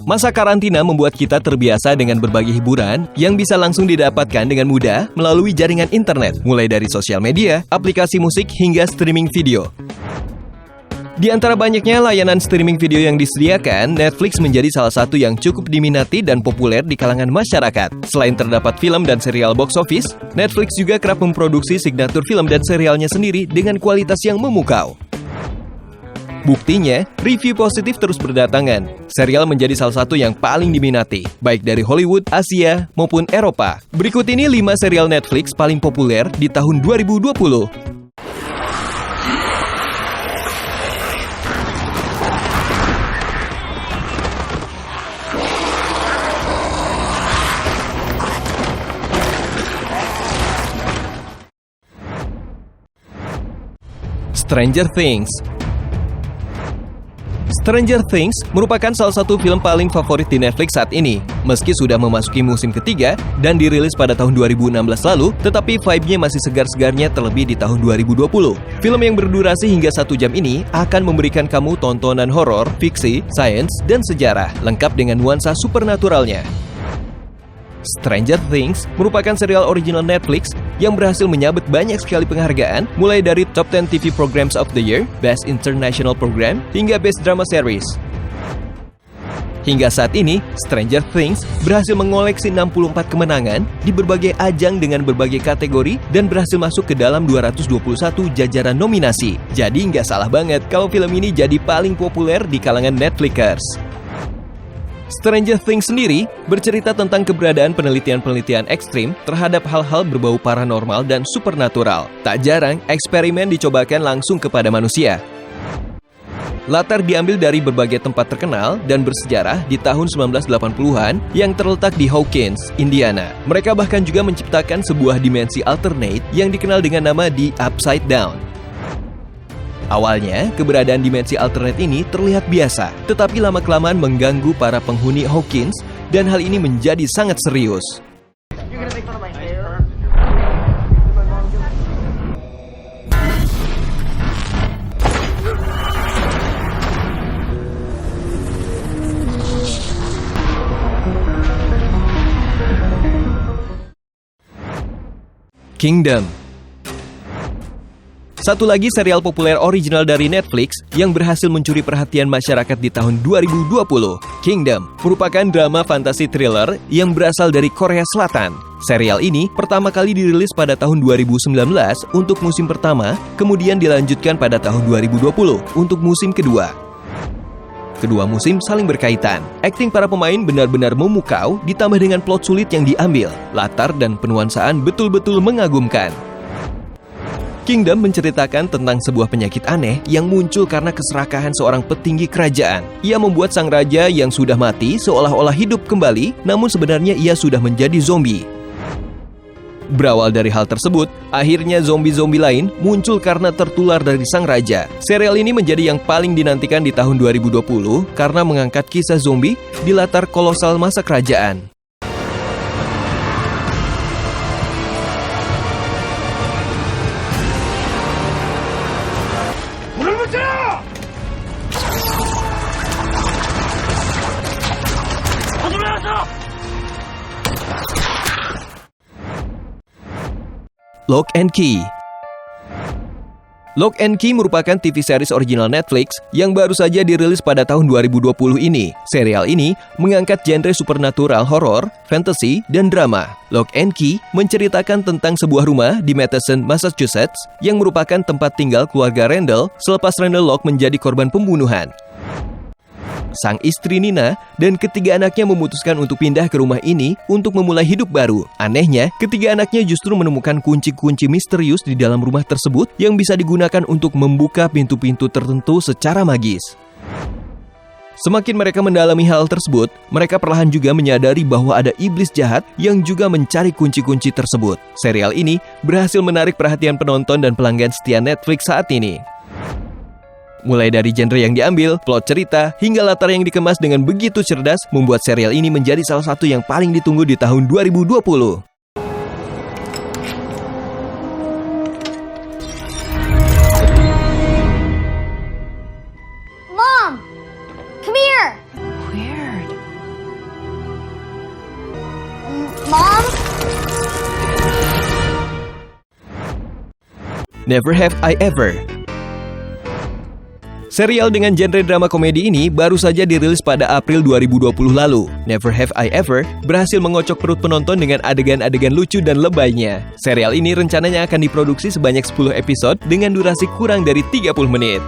Masa karantina membuat kita terbiasa dengan berbagai hiburan yang bisa langsung didapatkan dengan mudah melalui jaringan internet, mulai dari sosial media, aplikasi musik, hingga streaming video. Di antara banyaknya layanan streaming video yang disediakan, Netflix menjadi salah satu yang cukup diminati dan populer di kalangan masyarakat. Selain terdapat film dan serial box office, Netflix juga kerap memproduksi signatur film dan serialnya sendiri dengan kualitas yang memukau. Buktinya, review positif terus berdatangan. Serial menjadi salah satu yang paling diminati, baik dari Hollywood, Asia, maupun Eropa. Berikut ini 5 serial Netflix paling populer di tahun 2020. Stranger Things. Stranger Things merupakan salah satu film paling favorit di Netflix saat ini. Meski sudah memasuki musim ketiga dan dirilis pada tahun 2016 lalu, tetapi vibe-nya masih segar-segarnya terlebih di tahun 2020. Film yang berdurasi hingga 1 jam ini akan memberikan kamu tontonan horor, fiksi, sains, dan sejarah, lengkap dengan nuansa supernaturalnya. Stranger Things merupakan serial original Netflix yang berhasil menyabet banyak sekali penghargaan, mulai dari Top 10 TV Programs of the Year, Best International Program, hingga Best Drama Series. Hingga saat ini, Stranger Things berhasil mengoleksi 64 kemenangan di berbagai ajang dengan berbagai kategori dan berhasil masuk ke dalam 221 jajaran nominasi. Jadi nggak salah banget kalau film ini jadi paling populer di kalangan Netflixers. Stranger Things sendiri bercerita tentang keberadaan penelitian-penelitian ekstrim terhadap hal-hal berbau paranormal dan supernatural. Tak jarang, eksperimen dicobakan langsung kepada manusia. Latar diambil dari berbagai tempat terkenal dan bersejarah di tahun 1980-an yang terletak di Hawkins, Indiana. Mereka bahkan juga menciptakan sebuah dimensi alternate yang dikenal dengan nama The Upside Down. Awalnya, keberadaan dimensi alternate ini terlihat biasa, tetapi lama-kelamaan mengganggu para penghuni Hawkins dan hal ini menjadi sangat serius. Kingdom. Satu lagi serial populer original dari Netflix yang berhasil mencuri perhatian masyarakat di tahun 2020. Kingdom merupakan drama fantasi thriller yang berasal dari Korea Selatan. Serial ini pertama kali dirilis pada tahun 2019 untuk musim pertama, kemudian dilanjutkan pada tahun 2020 untuk musim kedua. Kedua musim saling berkaitan. Akting para pemain benar-benar memukau, ditambah dengan plot sulit yang diambil. Latar dan penuansaan betul-betul mengagumkan. Kingdom menceritakan tentang sebuah penyakit aneh yang muncul karena keserakahan seorang petinggi kerajaan. Ia membuat sang raja yang sudah mati seolah-olah hidup kembali, namun sebenarnya ia sudah menjadi zombie. Berawal dari hal tersebut, akhirnya zombie-zombie lain muncul karena tertular dari sang raja. Serial ini menjadi yang paling dinantikan di tahun 2020 karena mengangkat kisah zombie di latar kolosal masa kerajaan. Lock and Key. Lock and Key merupakan TV series original Netflix yang baru saja dirilis pada tahun 2020 ini. Serial ini mengangkat genre supernatural, horor, fantasy, dan drama. Lock and Key menceritakan tentang sebuah rumah di Madison, Massachusetts yang merupakan tempat tinggal keluarga Randall selepas Randall Locke menjadi korban pembunuhan. Sang istri Nina dan ketiga anaknya memutuskan untuk pindah ke rumah ini untuk memulai hidup baru. Anehnya, ketiga anaknya justru menemukan kunci-kunci misterius di dalam rumah tersebut yang bisa digunakan untuk membuka pintu-pintu tertentu secara magis. Semakin mereka mendalami hal tersebut, mereka perlahan juga menyadari bahwa ada iblis jahat yang juga mencari kunci-kunci tersebut. Serial ini berhasil menarik perhatian penonton dan pelanggan setia Netflix saat ini. Mulai dari genre yang diambil, plot cerita, hingga latar yang dikemas dengan begitu cerdas, membuat serial ini menjadi salah satu yang paling ditunggu di tahun 2020. Mom! Come here! Weird. Never Have I Ever. Serial dengan genre drama komedi ini baru saja dirilis pada April 2020 lalu. Never Have I Ever berhasil mengocok perut penonton dengan adegan-adegan lucu dan lebaynya. Serial ini rencananya akan diproduksi sebanyak 10 episode dengan durasi kurang dari 30 menit.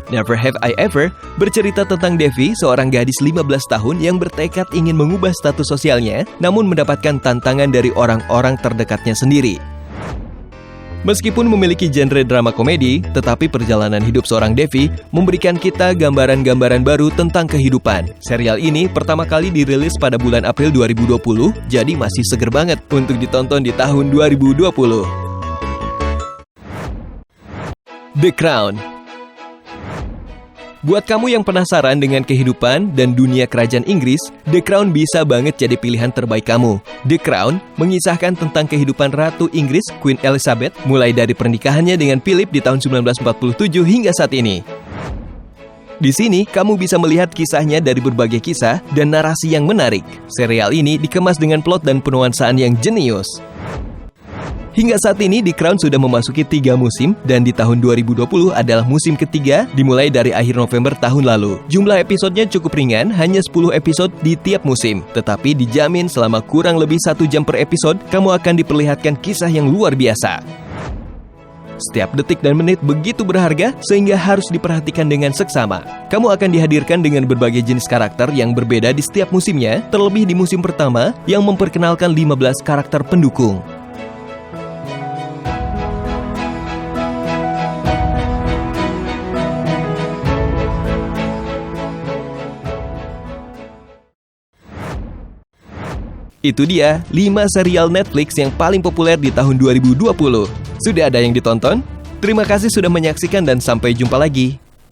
Never Have I Ever bercerita tentang Devi, seorang gadis 15 tahun yang bertekad ingin mengubah status sosialnya, namun mendapatkan tantangan dari orang-orang terdekatnya sendiri. Meskipun memiliki genre drama komedi, tetapi perjalanan hidup seorang Devi memberikan kita gambaran-gambaran baru tentang kehidupan. Serial ini pertama kali dirilis pada bulan April 2020, jadi masih seger banget untuk ditonton di tahun 2020. The Crown. Buat kamu yang penasaran dengan kehidupan dan dunia kerajaan Inggris, The Crown bisa banget jadi pilihan terbaik kamu. The Crown mengisahkan tentang kehidupan Ratu Inggris, Queen Elizabeth, mulai dari pernikahannya dengan Philip di tahun 1947 hingga saat ini. Di sini, kamu bisa melihat kisahnya dari berbagai kisah dan narasi yang menarik. Serial ini dikemas dengan plot dan penuansaan yang jenius. Hingga saat ini, The Crown sudah memasuki 3 musim, dan di tahun 2020 adalah musim ketiga, dimulai dari akhir November tahun lalu. Jumlah episodenya cukup ringan, hanya 10 episode di tiap musim. Tetapi dijamin selama kurang lebih 1 jam per episode, kamu akan diperlihatkan kisah yang luar biasa. Setiap detik dan menit begitu berharga, sehingga harus diperhatikan dengan seksama. Kamu akan dihadirkan dengan berbagai jenis karakter yang berbeda di setiap musimnya, terlebih di musim pertama yang memperkenalkan 15 karakter pendukung. Itu dia 5 serial Netflix yang paling populer di tahun 2020. Sudah ada yang ditonton? Terima kasih sudah menyaksikan dan sampai jumpa lagi.